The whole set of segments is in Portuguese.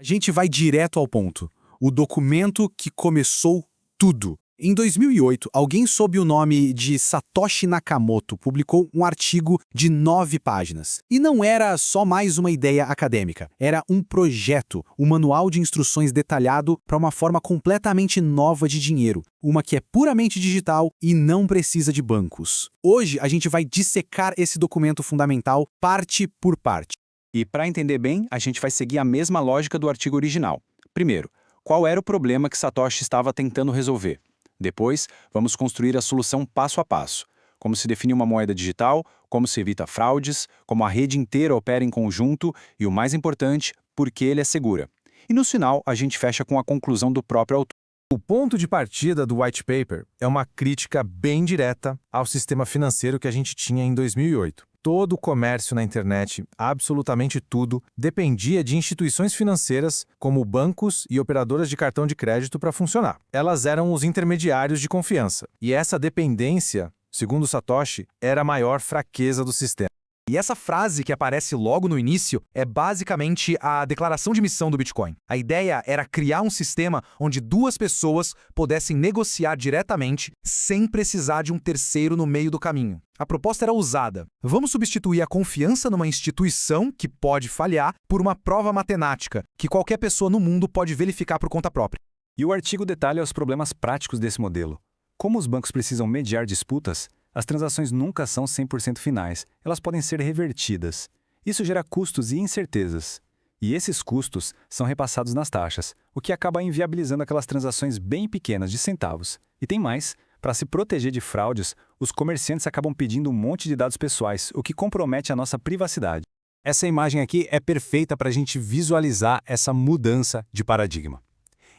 A gente vai direto ao ponto. O documento que começou tudo. Em 2008, alguém sob o nome de Satoshi Nakamoto publicou um artigo de 9 páginas. E não era só mais uma ideia acadêmica. Era um projeto, um manual de instruções detalhado para uma forma completamente nova de dinheiro. Uma que é puramente digital e não precisa de bancos. Hoje, a gente vai dissecar esse documento fundamental parte por parte. E para entender bem, a gente vai seguir a mesma lógica do artigo original. Primeiro, qual era o problema que Satoshi estava tentando resolver? Depois, vamos construir a solução passo a passo. Como se define uma moeda digital, como se evita fraudes, como a rede inteira opera em conjunto e, o mais importante, por que ele é segura. E no final, a gente fecha com a conclusão do próprio autor. O ponto de partida do White Paper é uma crítica bem direta ao sistema financeiro que a gente tinha em 2008. Todo o comércio na internet, absolutamente tudo, dependia de instituições financeiras como bancos e operadoras de cartão de crédito para funcionar. Elas eram os intermediários de confiança. E essa dependência, segundo Satoshi, era a maior fraqueza do sistema. E essa frase que aparece logo no início é basicamente a declaração de missão do Bitcoin. A ideia era criar um sistema onde duas pessoas pudessem negociar diretamente sem precisar de um terceiro no meio do caminho. A proposta era ousada. Vamos substituir a confiança numa instituição que pode falhar por uma prova matemática que qualquer pessoa no mundo pode verificar por conta própria. E o artigo detalha os problemas práticos desse modelo. Como os bancos precisam mediar disputas, as transações nunca são 100% finais, elas podem ser revertidas. Isso gera custos e incertezas. E esses custos são repassados nas taxas, o que acaba inviabilizando aquelas transações bem pequenas de centavos. E tem mais, para se proteger de fraudes, os comerciantes acabam pedindo um monte de dados pessoais, o que compromete a nossa privacidade. Essa imagem aqui é perfeita para a gente visualizar essa mudança de paradigma.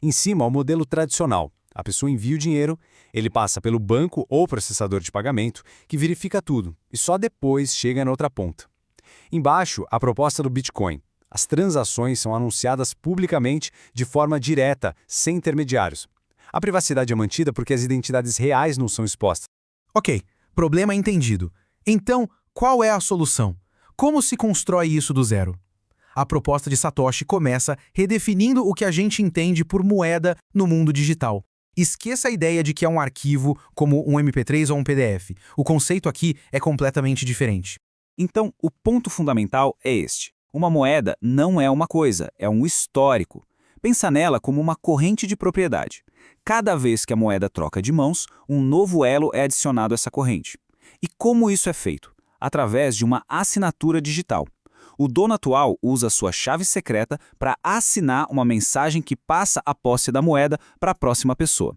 Em cima, o modelo tradicional. A pessoa envia o dinheiro, ele passa pelo banco ou processador de pagamento, que verifica tudo, e só depois chega na outra ponta. Embaixo, a proposta do Bitcoin. As transações são anunciadas publicamente de forma direta, sem intermediários. A privacidade é mantida porque as identidades reais não são expostas. Ok, problema entendido. Então, qual é a solução? Como se constrói isso do zero? A proposta de Satoshi começa redefinindo o que a gente entende por moeda no mundo digital. Esqueça a ideia de que é um arquivo como um MP3 ou um PDF. O conceito aqui é completamente diferente. Então, o ponto fundamental é este. Uma moeda não é uma coisa, é um histórico. Pensa nela como uma corrente de propriedade. Cada vez que a moeda troca de mãos, um novo elo é adicionado a essa corrente. E como isso é feito? Através de uma assinatura digital. O dono atual usa sua chave secreta para assinar uma mensagem que passa a posse da moeda para a próxima pessoa.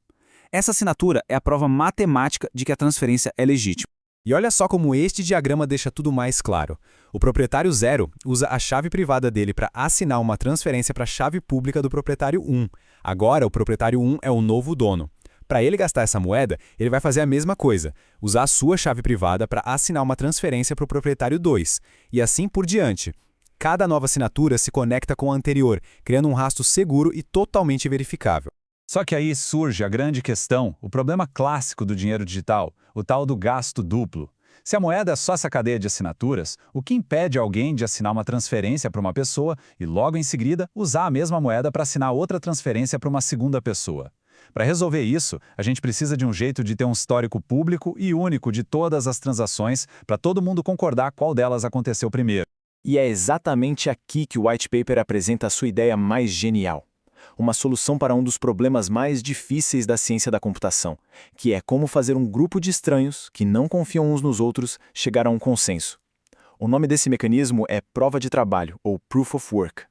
Essa assinatura é a prova matemática de que a transferência é legítima. E olha só como este diagrama deixa tudo mais claro. O proprietário 0 usa a chave privada dele para assinar uma transferência para a chave pública do proprietário 1. Agora, o proprietário 1 é o novo dono. Para ele gastar essa moeda, ele vai fazer a mesma coisa, usar a sua chave privada para assinar uma transferência para o proprietário 2, e assim por diante. Cada nova assinatura se conecta com a anterior, criando um rastro seguro e totalmente verificável. Só que aí surge a grande questão, o problema clássico do dinheiro digital, o tal do gasto duplo. Se a moeda é só essa cadeia de assinaturas, o que impede alguém de assinar uma transferência para uma pessoa e logo em seguida usar a mesma moeda para assinar outra transferência para uma segunda pessoa? Para resolver isso, a gente precisa de um jeito de ter um histórico público e único de todas as transações para todo mundo concordar qual delas aconteceu primeiro. E é exatamente aqui que o White Paper apresenta a sua ideia mais genial. Uma solução para um dos problemas mais difíceis da ciência da computação, que é como fazer um grupo de estranhos, que não confiam uns nos outros, chegar a um consenso. O nome desse mecanismo é prova de trabalho, ou Proof of Work.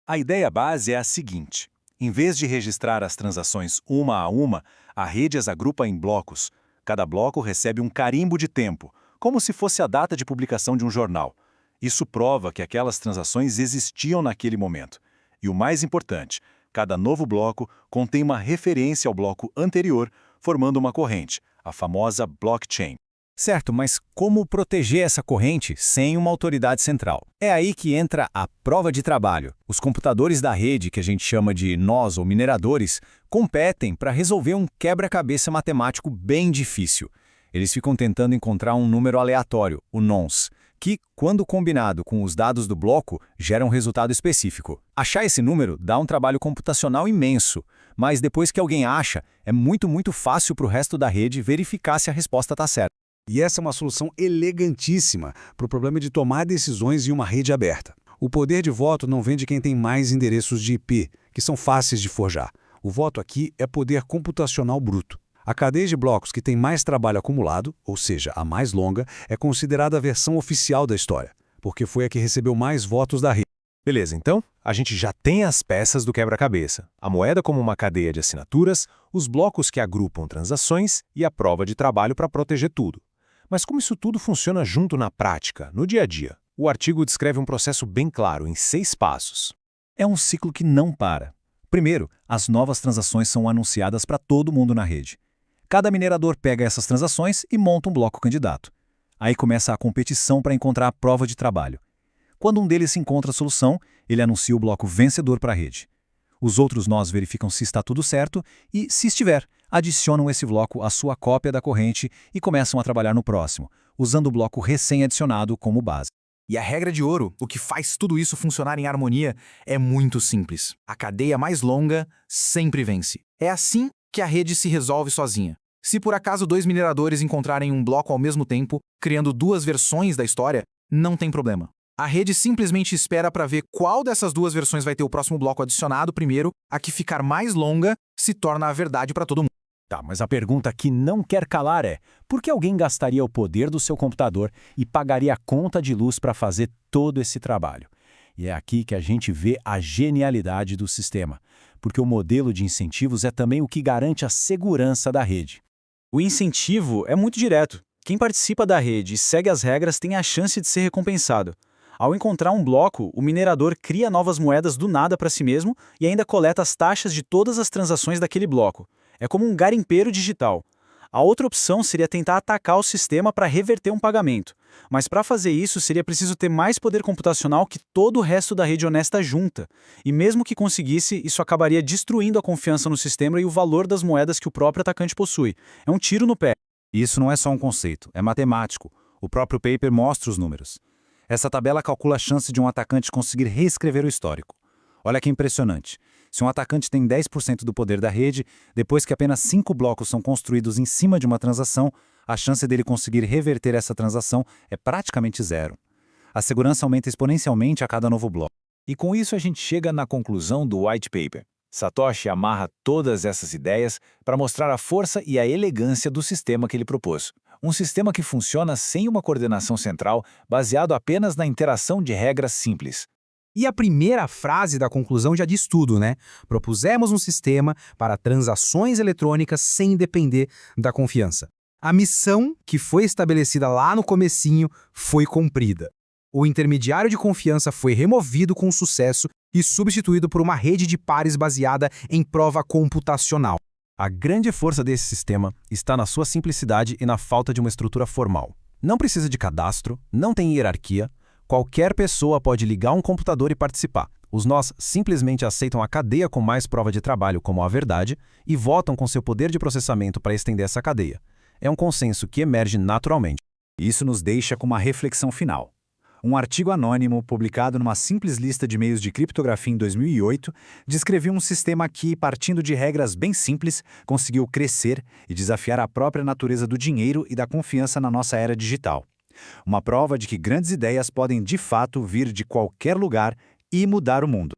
A ideia base é a seguinte. Em vez de registrar as transações uma a uma, a rede as agrupa em blocos. Cada bloco recebe um carimbo de tempo, como se fosse a data de publicação de um jornal. Isso prova que aquelas transações existiam naquele momento. E o mais importante, cada novo bloco contém uma referência ao bloco anterior, formando uma corrente, a famosa blockchain. Certo, mas como proteger essa corrente sem uma autoridade central? É aí que entra a prova de trabalho. Os computadores da rede, que a gente chama de nós ou mineradores, competem para resolver um quebra-cabeça matemático bem difícil. Eles ficam tentando encontrar um número aleatório, o nonce, que, quando combinado com os dados do bloco, gera um resultado específico. Achar esse número dá um trabalho computacional imenso, mas depois que alguém acha, é muito fácil para o resto da rede verificar se a resposta está certa. E essa é uma solução elegantíssima para o problema de tomar decisões em uma rede aberta. O poder de voto não vem de quem tem mais endereços de IP, que são fáceis de forjar. O voto aqui é poder computacional bruto. A cadeia de blocos que tem mais trabalho acumulado, ou seja, a mais longa, é considerada a versão oficial da história, porque foi a que recebeu mais votos da rede. Beleza, então, a gente já tem as peças do quebra-cabeça. A moeda como uma cadeia de assinaturas, os blocos que agrupam transações e a prova de trabalho para proteger tudo. Mas como isso tudo funciona junto na prática, no dia a dia? O artigo descreve um processo bem claro, em 6 passos. É um ciclo que não para. Primeiro, as novas transações são anunciadas para todo mundo na rede. Cada minerador pega essas transações e monta um bloco candidato. Aí começa a competição para encontrar a prova de trabalho. Quando um deles encontra a solução, ele anuncia o bloco vencedor para a rede. Os outros nós verificam se está tudo certo e, se estiver, adicionam esse bloco à sua cópia da corrente e começam a trabalhar no próximo, usando o bloco recém-adicionado como base. E a regra de ouro, o que faz tudo isso funcionar em harmonia, é muito simples. A cadeia mais longa sempre vence. É assim que a rede se resolve sozinha. Se por acaso 2 mineradores encontrarem um bloco ao mesmo tempo, criando 2 versões da história, não tem problema. A rede simplesmente espera para ver qual dessas 2 versões vai ter o próximo bloco adicionado primeiro, a que ficar mais longa se torna a verdade para todo mundo. Tá, mas a pergunta que não quer calar é: por que alguém gastaria o poder do seu computador e pagaria a conta de luz para fazer todo esse trabalho? E é aqui que a gente vê a genialidade do sistema, porque o modelo de incentivos é também o que garante a segurança da rede. O incentivo é muito direto. Quem participa da rede e segue as regras tem a chance de ser recompensado. Ao encontrar um bloco, o minerador cria novas moedas do nada para si mesmo e ainda coleta as taxas de todas as transações daquele bloco. É como um garimpeiro digital. A outra opção seria tentar atacar o sistema para reverter um pagamento. Mas para fazer isso, seria preciso ter mais poder computacional que todo o resto da rede honesta junta. E mesmo que conseguisse, isso acabaria destruindo a confiança no sistema e o valor das moedas que o próprio atacante possui. É um tiro no pé. Isso não é só um conceito, é matemático. O próprio paper mostra os números. Essa tabela calcula a chance de um atacante conseguir reescrever o histórico. Olha que impressionante. Se um atacante tem 10% do poder da rede, depois que apenas 5 blocos são construídos em cima de uma transação, a chance dele conseguir reverter essa transação é praticamente zero. A segurança aumenta exponencialmente a cada novo bloco. E com isso a gente chega na conclusão do white paper. Satoshi amarra todas essas ideias para mostrar a força e a elegância do sistema que ele propôs. Um sistema que funciona sem uma coordenação central, baseado apenas na interação de regras simples. E a primeira frase da conclusão já diz tudo, né? Propusemos um sistema para transações eletrônicas sem depender da confiança. A missão que foi estabelecida lá no comecinho foi cumprida. O intermediário de confiança foi removido com sucesso e substituído por uma rede de pares baseada em prova computacional. A grande força desse sistema está na sua simplicidade e na falta de uma estrutura formal. Não precisa de cadastro, não tem hierarquia. Qualquer pessoa pode ligar um computador e participar. Os nós simplesmente aceitam a cadeia com mais prova de trabalho como a verdade e votam com seu poder de processamento para estender essa cadeia. É um consenso que emerge naturalmente. Isso nos deixa com uma reflexão final. Um artigo anônimo, publicado numa simples lista de meios de criptografia em 2008, descrevia um sistema que, partindo de regras bem simples, conseguiu crescer e desafiar a própria natureza do dinheiro e da confiança na nossa era digital. Uma prova de que grandes ideias podem de fato vir de qualquer lugar e mudar o mundo.